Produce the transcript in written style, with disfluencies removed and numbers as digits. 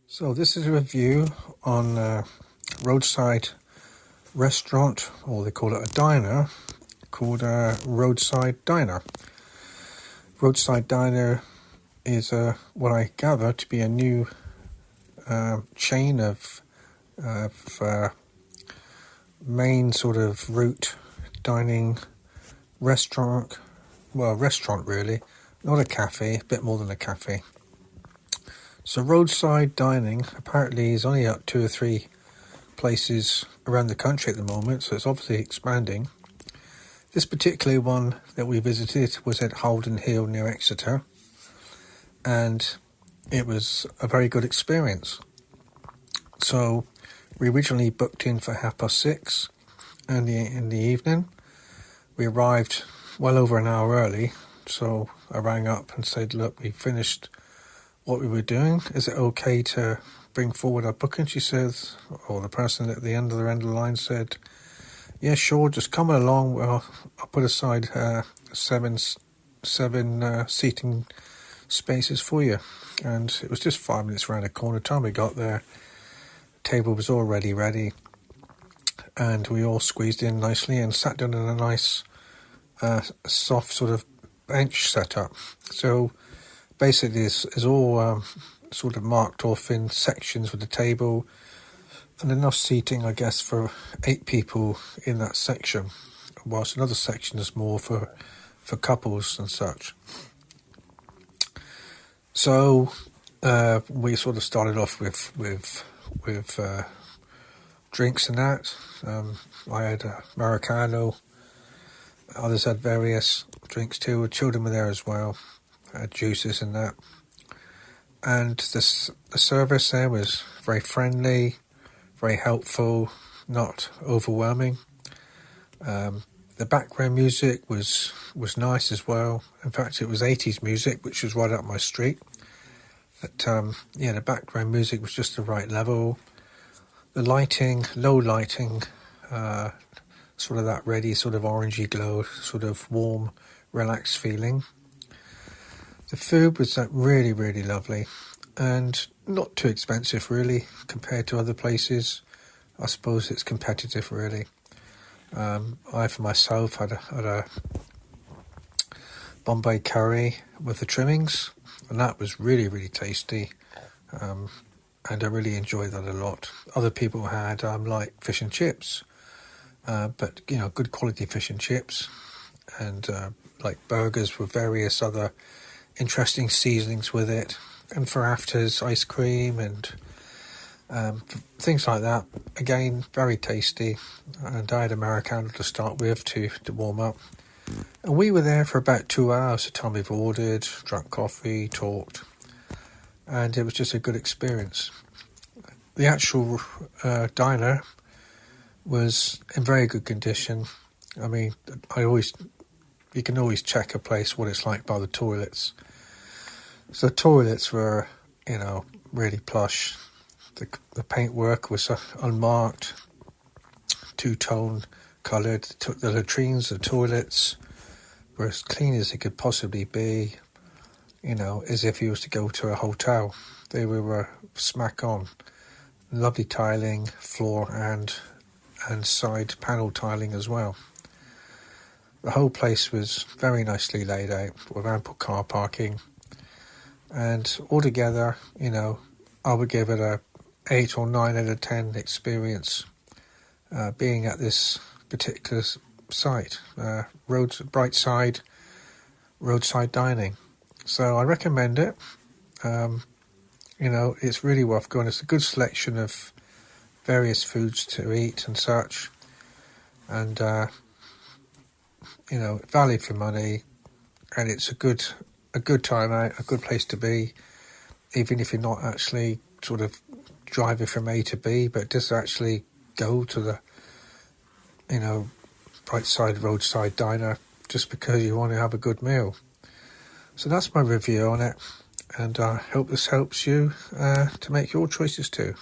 So this is a review on a roadside restaurant, or they call it a diner, called a Roadside Diner. Roadside Diner is what I gather to be a new chain of main sort of route dining restaurant. Well, restaurant really, not a cafe, a bit more than a cafe. So roadside dining apparently is only at 2 or 3 places around the country at the moment, so it's obviously expanding. This particular one that we visited was at Holden Hill near Exeter, and it was a very good experience. So we originally booked in for 6:30 in the evening. We arrived well over an hour early, so I rang up and said, look, we finished what we were doing. Is it okay to bring forward our booking? She says, or the person at the end of the line said, yeah, sure, just come along. Well, I'll put aside seven seating spaces for you. And it was just 5 minutes around the corner. Time we got there, the table was already ready, and we all squeezed in nicely and sat down in a nice soft sort of bench setup. So basically it's all sort of marked off in sections with the table and enough seating, I guess, for 8 people in that section, whilst another section is more for couples and such. So we sort of started off with drinks and that. I had Americano, others had various drinks too. The children were there as well, had juices and that. And the service there was very friendly, very helpful, not overwhelming. The background music was nice as well. In fact, it was 80s music, which was right up my street. But the background music was just the right level. The lighting, low lighting, sort of that ready, sort of orangey glow, sort of warm, relaxed feeling. The food was really, really lovely, and not too expensive really compared to other places. I suppose it's competitive really. I for myself had a Bombay curry with the trimmings, and that was really, really tasty, and I really enjoyed that a lot. Other people had like fish and chips, but good quality fish and chips, and like burgers with various other interesting seasonings with it, and for afters ice cream and things like that. Again, very tasty. And I had Americano to start with to warm up, and we were there for about 2 hours. The time we've ordered, drank coffee, talked, and it was just a good experience. The actual diner was in very good condition. I mean, you can always check a place what it's like by the toilets. So the toilets were, really plush. The paintwork was unmarked, two-tone coloured. The latrines, the toilets were as clean as they could possibly be, as if you was to go to a hotel. They were smack on. Lovely tiling, floor and side panel tiling as well. The whole place was very nicely laid out with ample car parking. And altogether, I would give it a 8 or 9 out of 10 experience being at this particular site, Brightside Roadside Dining. So I recommend it. It's really worth going. It's a good selection of various foods to eat and such, and value for money, and it's a good time out, a good place to be, even if you're not actually sort of driving from A to B, but just actually go to the Brightside Roadside Diner just because you want to have a good meal. So that's my review on it, and I hope this helps you to make your choices too.